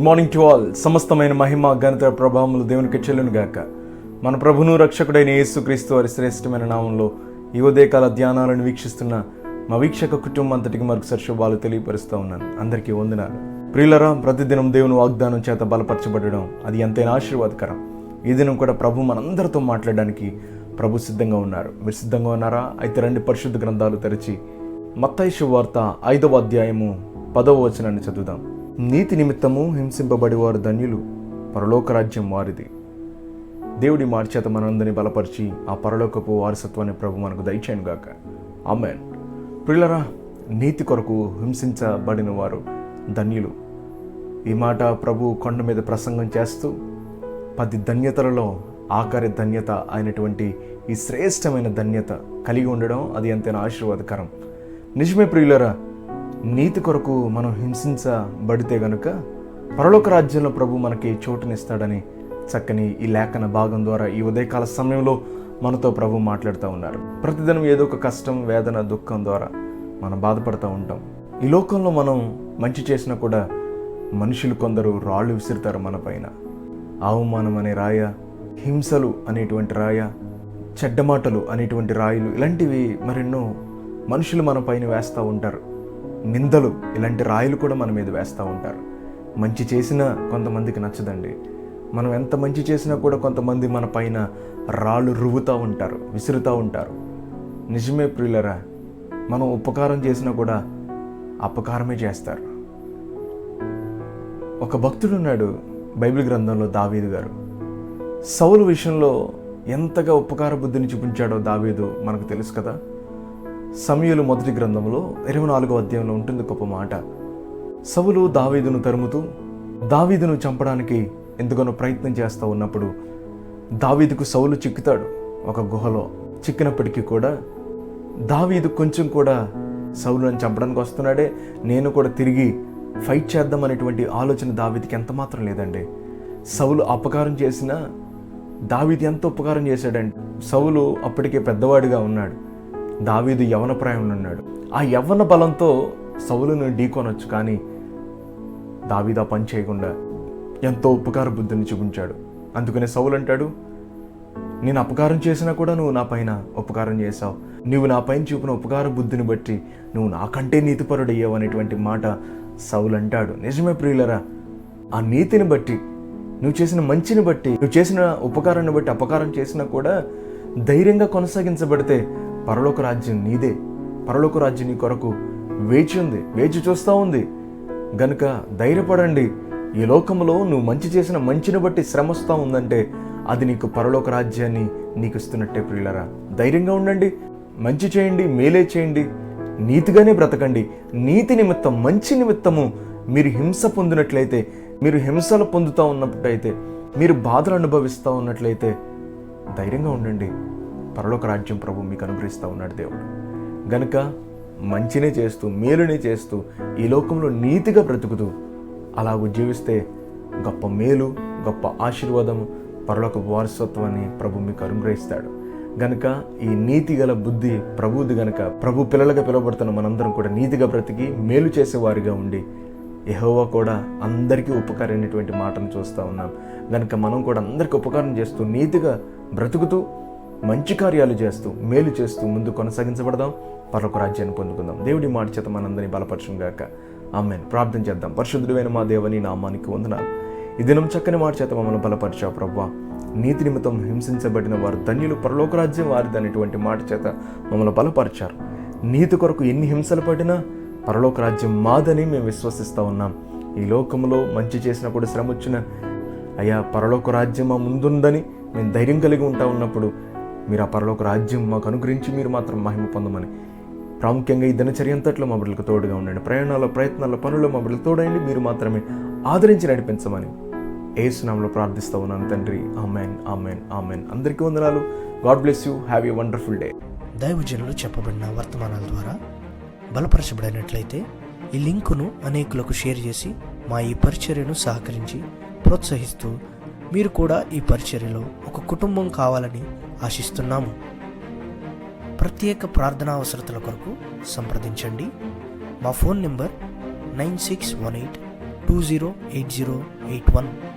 Good morning to all. సమస్తమైన మహిమ ఘనత ప్రభావములు దేవునికి చెల్లును గాక. మన ప్రభును రక్షకుడైన యేసుక్రీస్తు వారి శ్రేష్టమైన నామంలో ఈ ఉదయకాల ధ్యానాలను వీక్షిస్తున్న మా వీక్షక కుటుంబం అంతటికి మరొకసారి శుభాలు తెలియపరుస్తూ ఉన్నాను. అందరికీ వందనాలు. ప్రియులరా, ప్రతిదినం దేవుని వాగ్దానం చేత బలపరచబడడం అది ఎంతైనా ఆశీర్వాదకరం. ఈ దినం కూడా ప్రభు మనందరితో మాట్లాడడానికి ప్రభు సిద్ధంగా ఉన్నారు. మీరు సిద్ధంగా ఉన్నారా? అయితే రండి, పరిశుద్ధ గ్రంథాలు తెరిచి మత్తయి శుభవార్త 5వ అధ్యాయము 10వ వచనాన్ని చదువుదాం. నీతి నిమిత్తము హింసింపబడి వారు ధన్యులు, పరలోక రాజ్యం వారిది. దేవుడి మాట చేత మనందరినీ బలపరిచి ఆ పరలోకపు వారసత్వాన్ని ప్రభు మనకు దయచేయను గాక. ఆమేన్. ప్రియులరా, నీతి కొరకు హింసించబడిన వారు ధన్యులు. ఈ మాట ప్రభు కొండ మీద ప్రసంగం చేస్తూ 10 ధన్యతలలో ఆఖరి ధన్యత అయినటువంటి ఈ శ్రేష్టమైన ధన్యత కలిగి ఉండడం అది ఎంతైనా ఆశీర్వాదకరం. నిజమే ప్రియులరా, నీతి కొరకు మనం హింసించబడితే గనుక పరలోక రాజ్యంలో ప్రభు మనకి చోటునిస్తాడని చక్కని ఈ లేఖన భాగం ద్వారా ఈ ఉదయకాల సమయంలో మనతో ప్రభు మాట్లాడుతూ ఉన్నారు. ప్రతిదినం ఏదో ఒక కష్టం, వేదన, దుఃఖం ద్వారా మనం బాధపడుతూ ఉంటాం. ఈ లోకంలో మనం మంచి చేసినా కూడా మనుషులు కొందరు రాళ్ళు విసురుతారు మన పైన. అవమానం అనే రాయ, హింసలు అనేటువంటి రాయ, చెడ్డ మాటలు అనేటువంటి రాయిలు, ఇలాంటివి మరెన్నో మనుషులు మన పైన వేస్తూ ఉంటారు. నిందలు, ఇలాంటి రాయిలు కూడా మన మీద వేస్తూ ఉంటారు. మంచి చేసినా కొంతమందికి నచ్చదండి. మనం ఎంత మంచి చేసినా కూడా కొంతమంది మన పైన రాళ్ళు రువ్వుతూ ఉంటారు, విసురుతూ ఉంటారు. నిజమే ప్రియులరా, మనం ఉపకారం చేసినా కూడా అపకారమే చేస్తారు. ఒక భక్తుడు ఉన్నాడు బైబిల్ గ్రంథంలో, దావీదు గారు. సౌలు విషయంలో ఎంతగా ఉపకార బుద్ధిని చూపించాడో దావీదు మనకు తెలుసు కదా. సమూయేలు మొదటి గ్రంథంలో 24వ అధ్యాయంలో ఉంటుంది గొప్ప మాట. సౌలు దావీదును తరుముతూ దావీదును చంపడానికి ఎందుకనో ప్రయత్నం చేస్తూ ఉన్నప్పుడు దావీదుకు సౌలు చిక్కుతాడు ఒక గుహలో. చిక్కినప్పటికీ కూడా దావీదు కొంచెం కూడా సౌలును చంపడానికి వస్తున్నాడే, నేను కూడా తిరిగి ఫైట్ చేద్దాం అనేటువంటి ఆలోచన దావీదుకి ఎంత మాత్రం లేదండి. సౌలు అపకారం చేసినా దావీదు ఎంత ఉపకారం చేశాడంటే, సౌలు అప్పటికే పెద్దవాడిగా ఉన్నాడు, దావీదు యవ్వన ప్రాయంలో ఉన్నాడు. ఆ యవ్వన బలంతో సౌలును ఢీకొనొచ్చు, కానీ దావీదు ఆ పని చేయకుండా ఎంతో ఉపకార బుద్ధిని చూపించాడు. అందుకనే సౌలు అంటాడు, నేను అపకారం చేసినా కూడా నువ్వు నా పైన ఉపకారం చేశావు, నువ్వు నా పైన చూపిన ఉపకార బుద్ధిని బట్టి నువ్వు నాకంటే నీతిపరుడయ్యావు అనేటువంటి మాట సౌలు అంటాడు. నిజమే ప్రియులరా, ఆ నీతిని బట్టి, నువ్వు చేసిన మంచిని బట్టి, నువ్వు చేసిన ఉపకారాన్ని బట్టి అపకారం చేసినా కూడా ధైర్యంగా కొనసాగించబడితే పరలోక రాజ్యం నీదే. పరలోక రాజ్యం నీ కొరకు వేచి ఉంది, వేచి చూస్తూ ఉంది. గనుక ధైర్యపడండి. ఈ లోకంలో నువ్వు మంచి చేసిన మంచిని బట్టి శ్రమ వస్తూ ఉందంటే అది నీకు పరలోక రాజ్యాన్ని నీకు ఇస్తున్నట్టే ప్రియులరా. ధైర్యంగా ఉండండి, మంచి చేయండి, మేలే చేయండి, నీతిగానే బ్రతకండి. నీతి నిమిత్తం, మంచి నిమిత్తము మీరు హింస పొందినట్లయితే, మీరు హింసలు పొందుతూ ఉన్నట్లయితే, మీరు బాధలు అనుభవిస్తూ ఉన్నట్లయితే ధైర్యంగా ఉండండి. పరలోక రాజ్యం ప్రభు మీకు అనుగ్రహిస్తూ ఉన్నాడు దేవుడు. గనుక మంచినే చేస్తూ, మేలునే చేస్తూ, ఈ లోకంలో నీతిగా బ్రతుకుతూ అలా జీవిస్తే గొప్ప మేలు, గొప్ప ఆశీర్వాదము, పరలోక వారసత్వాన్ని ప్రభు మీకు అనుగ్రహిస్తాడు. గనుక ఈ నీతి గల బుద్ధి ప్రభువుది. గనుక ప్రభు పిల్లలుగా పిలువబడుతున్న మనందరం కూడా నీతిగా బ్రతికి మేలు చేసేవారిగా ఉండి, యెహోవా కూడా అందరికీ ఉపకారైనటువంటి మాటను చూస్తూ ఉన్నాం. గనుక మనం కూడా అందరికీ ఉపకారం చేస్తూ, నీతిగా బ్రతుకుతూ, మంచి కార్యాలు చేస్తూ, మేలు చేస్తూ ముందు కొనసాగించబడదాం, పరలోక రాజ్యాన్ని పొందుకుందాం. దేవుడి మాట చేత మనందరినీ బలపరచును గాక. ఆమేన్. ప్రార్థన చేద్దాం. పరిశుద్ధుడైన మా దేవని నామానికి వందనాలు. ఈ దినం చక్కని మాట చేత మమ్మల్ని బలపరిచావు ప్రభువా. నీతి నిమిత్తం హింసించబడిన వారు ధన్యులు, పరలోక రాజ్యం వారిది అనేటువంటి మాట చేత మమ్మల్ని బలపరిచారు. నీతి కొరకు ఎన్ని హింసలు పడినా పరలోక రాజ్యం మాదని మేము విశ్వసిస్తూ ఉన్నాం. ఈ లోకంలో మంచి చేసినప్పుడు శ్రమ వచ్చిన, అయ్యా పరలోక రాజ్యం మా ముందుందని మేము ధైర్యం కలిగి ఉంటా ఉన్నప్పుడు మీరు ఆ పరలోక రాజ్యం మాకు అనుగ్రహించి మీరు మాత్రం మహిమ పొందమని, ప్రాముఖ్యంగా ఈ దినచర్య అంతట్లో మా బిడ్డలకు తోడుగా ఉండండి. ప్రయాణాల, ప్రయత్నాల, పనుల్లో మా బిడ్డలకు తోడండి, మీరు మాత్రమే ఆదరించి నడిపించమని యేసు నామములో ప్రార్థిస్తూ ఉన్నాను తండ్రి. Amen, amen, amen. అందరికీ వందనాలు. God bless you. Have a wonderful day. దైవజనులు చెప్పబడిన వర్తమానాల ద్వారా బలపరచబడినట్లయితే ఈ లింకును అనేకులకు షేర్ చేసి మా ఈ పరిచర్యను సహకరించి ప్రోత్సహిస్తూ మీరు కూడా ఈ పరిచర్యలో ఒక కుటుంబం కావాలని ఆశిస్తున్నాము. ప్రత్యేక ప్రార్థనా అవసరతల కొరకు సంప్రదించండి. మా ఫోన్ నెంబర్ 9618 208081.